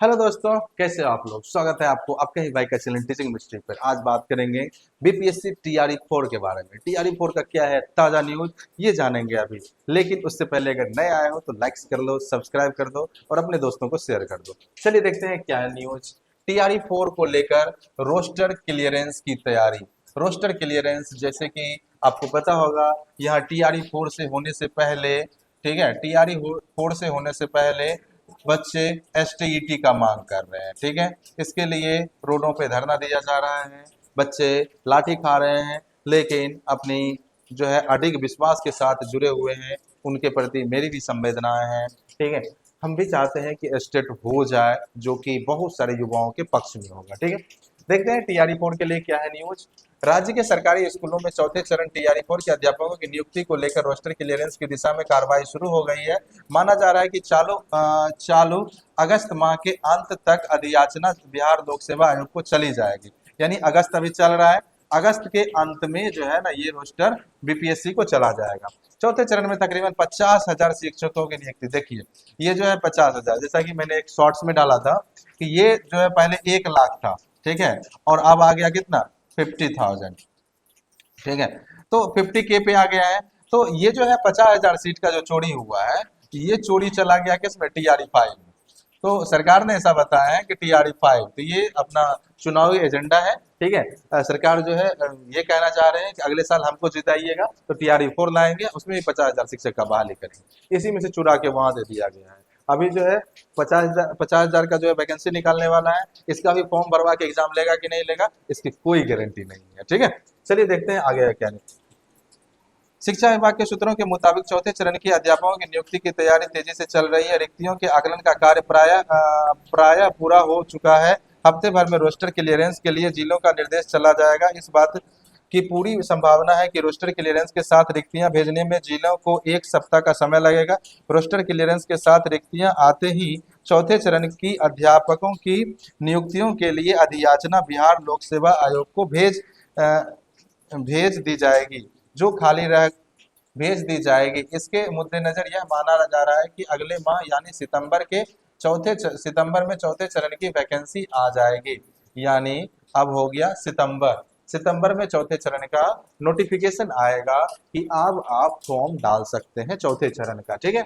Hello दोस्तों, कैसे हो आप लोग। स्वागत है आपको आपके ही भाई का चैनल टीचिंग मिस्ट्री पर। आज बात करेंगे बीपीएससी टीआरई 4 के बारे में। टीआरई 4 का क्या है ताज़ा न्यूज, ये जानेंगे अभी। लेकिन उससे पहले अगर नए आए हो तो लाइक्स कर लो, सब्सक्राइब कर दो और अपने दोस्तों को शेयर कर दो। चलिए देखते हैं क्या है न्यूज। टीआरई 4 को लेकर रोस्टर क्लियरेंस की तैयारी। रोस्टर क्लियरेंस जैसे कि आपको पता होगा, यहाँ टीआरई 4 से होने से पहले, ठीक है, टीआरई 4 से होने से पहले बच्चे एसटीईटी का मांग कर रहे हैं। ठीक है, इसके लिए रोडों पे धरना दिया जा रहा है, बच्चे लाठी खा रहे हैं, लेकिन अपनी जो है अडिग विश्वास के साथ जुड़े हुए हैं। उनके प्रति मेरी भी संवेदनाएं हैं। ठीक है, हम भी चाहते हैं कि स्टेट हो जाए, जो कि बहुत सारे युवाओं के पक्ष में होगा। ठीक है, देखते हैं टीआरई 4 के लिए क्या है न्यूज। राज्य के सरकारी स्कूलों में चौथे चरण टीआरई 4 के अध्यापकों की नियुक्ति को लेकर रोस्टर क्लियरेंस की दिशा में कार्रवाई शुरू हो गई है। माना जा रहा है कि चालू अगस्त माह के अंत तक अधियाचना बिहार लोक सेवा आयोग को चली जाएगी। यानी अगस्त अभी चल रहा है, अगस्त के अंत में जो है ना ये रोस्टर बीपीएससी को चला जाएगा। चौथे चरण में तकरीबन 50,000 शिक्षकों की नियुक्ति। देखिए, ये जो है 50,000, जैसा कि मैंने एक शॉर्ट्स में डाला था कि ये जो है पहले 1 लाख था। ठीक है, और अब आ गया कितना, 50,000। ठीक है, तो 50K पे आ गया है। तो ये जो है 50,000 सीट का जो चोरी हुआ है, ये चोरी चला गया किसमें, टीआरई 5 में। तो सरकार ने ऐसा बताया है कि टीआरई 5 तो ये अपना चुनावी एजेंडा है। ठीक है, सरकार जो है ये कहना चाह रहे हैं कि अगले साल हमको जिताइएगा तो टीआरई 4 लाएंगे, उसमें भी 50,000 शिक्षक का बहाली करेंगे। इसी में से चुरा के वहां दे दिया गया है। अभी जो है 50,000 का जो है वैकेंसी निकालने वाला है। इसका भी फॉर्म भरवा के एग्जाम लेगा कि नहीं लेगा, इसकी कोई गारंटी नहीं है। ठीक है, चलिए देखते हैं आगे क्या नहीं। शिक्षा विभाग के सूत्रों के मुताबिक चौथे चरण की अध्यापकों की नियुक्ति की तैयारी तेजी से चल रही है। रिक्तियों के आकलन का कार्य प्राय पूरा हो चुका है। हफ्ते भर में रोस्टर क्लियरेंस के लिए जिलों का निर्देश चला जाएगा। इस बात की पूरी संभावना है कि रोस्टर क्लियरेंस के साथ रिक्तियां भेजने में जिलों को 1 सप्ताह का समय लगेगा। रोस्टर क्लियरेंस के साथ रिक्तियां आते ही चौथे चरण की अध्यापकों की नियुक्तियों के लिए अधियाचना बिहार लोक सेवा आयोग को भेज दी जाएगी, जो खाली रह भेज दी जाएगी। इसके मद्देनजर यह माना जा रहा है कि अगले माह यानी सितंबर में चौथे चरण की वैकेंसी आ जाएगी। यानी अब हो गया सितंबर, सितंबर में चौथे चरण का नोटिफिकेशन आएगा कि अब आप फॉर्म डाल सकते हैं चौथे चरण का। ठीक है,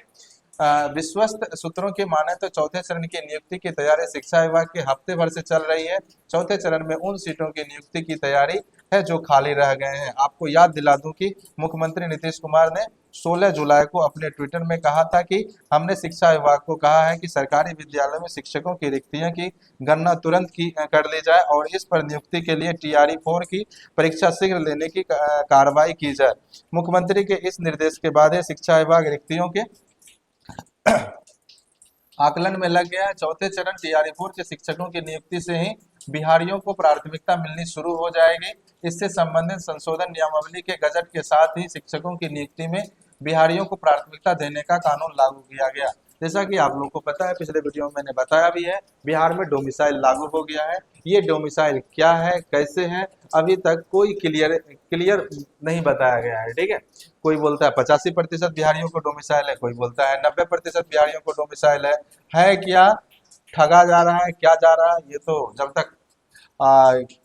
विश्वस्त सूत्रों के माने तो चौथे चरण की नियुक्ति की तैयारी शिक्षा विभाग के हफ्ते भर से चल रही है। चौथे चरण में उन सीटों की नियुक्ति की तैयारी है जो खाली रह गए हैं। आपको याद दिला दूं कि मुख्यमंत्री नीतीश कुमार ने 16 जुलाई को अपने ट्विटर में कहा था कि हमने शिक्षा विभाग को कहा है कि सरकारी विद्यालयों में शिक्षकों की रिक्तियों की गणना तुरंत कर ली जाए और इस पर नियुक्ति के लिए टीआरई 4 की परीक्षा शीघ्र लेने की कार्रवाई की जाए। मुख्यमंत्री के इस निर्देश के बाद शिक्षा विभाग रिक्तियों के आकलन में लग गया है। चौथे चरण टीआरई 4 के शिक्षकों की नियुक्ति से ही बिहारियों को प्राथमिकता मिलनी शुरू हो जाएगी। इससे संबंधित संशोधन नियमावली के गजट के साथ ही शिक्षकों की नियुक्ति में बिहारियों को प्राथमिकता देने का कानून लागू किया गया। जैसा कि आप लोगों को पता है, पिछले वीडियो में मैंने बताया भी है, बिहार में डोमिसाइल लागू हो गया है। ये डोमिसाइल क्या है, कैसे है, अभी तक कोई क्लियर नहीं बताया गया है। ठीक है, कोई बोलता है 85% बिहारियों को डोमिसाइल है, कोई बोलता है 90% बिहारियों को डोमिसाइल है क्या, ठगा जा रहा है, क्या जा रहा है, ये तो जब तक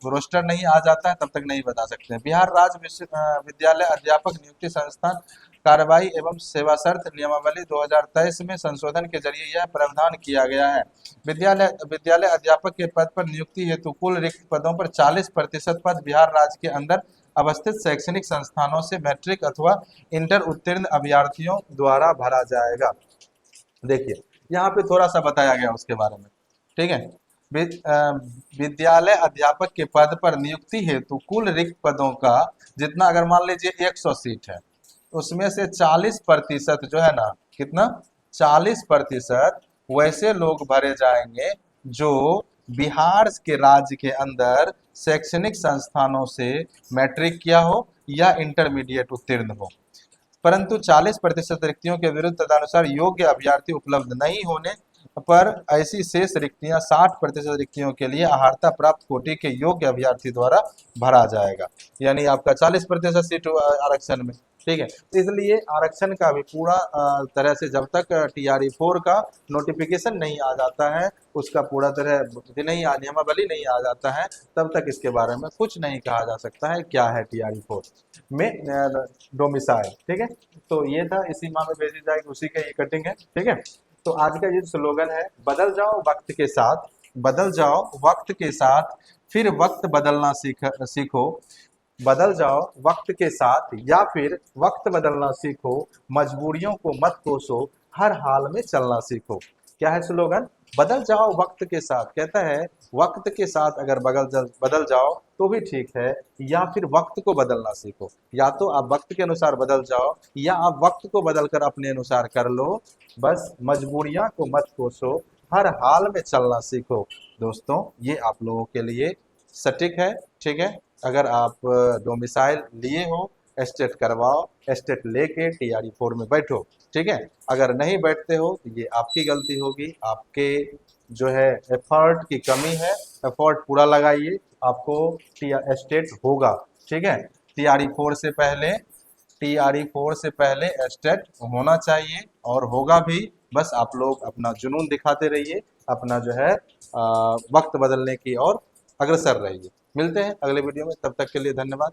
रोस्टर नहीं आ जाता है तब तक नहीं बता सकते हैं। बिहार राज्य विद्यालय अध्यापक नियुक्ति संस्थान कार्रवाई एवं सेवा शर्त नियमावली 2023 में संशोधन के जरिए यह प्रावधान किया गया है। विद्यालय अध्यापक के पद पर नियुक्ति हेतु कुल रिक्त पदों पर 40% पद बिहार राज्य के अंदर अवस्थित शैक्षणिक संस्थानों से मैट्रिक अथवा इंटर उत्तीर्ण अभ्यर्थियों द्वारा भरा जाएगा। देखिए, यहाँ पे थोड़ा सा बताया गया उसके बारे में। ठीक है, विद्यालय अध्यापक के पद पर नियुक्ति हेतु कुल रिक्त पदों का जितना, अगर मान लीजिए 100 सीट है, उसमें से 40% जो है ना, कितना, 40% वैसे लोग भरे जाएंगे जो बिहार के राज्य के अंदर शैक्षणिक संस्थानों से मैट्रिक किया हो या इंटरमीडिएट उत्तीर्ण हो। परंतु 40% रिक्तियों के विरुद्ध तदनुसार योग्य अभ्यर्थी उपलब्ध नहीं होने पर ऐसी शेष रिक्तियां 60% रिक्तियों के लिए अर्हता प्राप्त कोटि के योग्य अभ्यर्थी द्वारा भरा जाएगा। यानी आपका 40% सीट आरक्षण में, ठीक है। तो इसलिए आरक्षण का भी पूरा तरह से जब तक TRE 4 का नोटिफिकेशन नहीं आ जाता है, उसका पूरा तरह नहीं नियमावली नहीं आ जाता है, तब तक इसके बारे में कुछ नहीं कहा जा सकता है क्या है TRE 4 में डोमिसाइल। ठीक है, तो ये था इसी माह में भेजी जाएगी, उसी का ये कटिंग है। ठीक है, तो आज का ये स्लोगन है, बदल जाओ वक्त के साथ, बदल जाओ वक्त के साथ, फिर वक्त बदलना सीखो, बदल जाओ वक्त के साथ या फिर वक्त बदलना सीखो, मजबूरियों को मत कोसो, हर हाल में चलना सीखो। क्या है स्लोगन? बदल जाओ वक्त के साथ। कहता है वक्त के साथ अगर बदल जाओ तो भी ठीक है, या फिर वक्त को बदलना सीखो। या तो आप वक्त के अनुसार बदल जाओ, या आप वक्त को बदलकर अपने अनुसार कर लो, बस मजबूरियां को मत कोसो, हर हाल में चलना सीखो। दोस्तों ये आप लोगों के लिए सटीक है। ठीक है, अगर आप डोमिसाइल लिए हो, एस्टेट करवाओ, एस्टेट लेके TRE 4 में बैठो। ठीक है, अगर नहीं बैठते हो तो ये आपकी गलती होगी, आपके जो है एफर्ट की कमी है, एफर्ट पूरा लगाइए, आपको एस्टेट होगा। ठीक है, TRE 4 से पहले एस्टेट होना चाहिए और होगा भी। बस आप लोग अपना जुनून दिखाते रहिए, अपना जो है वक्त बदलने की ओर अग्रसर रहिए। मिलते हैं अगले वीडियो में, तब तक के लिए धन्यवाद।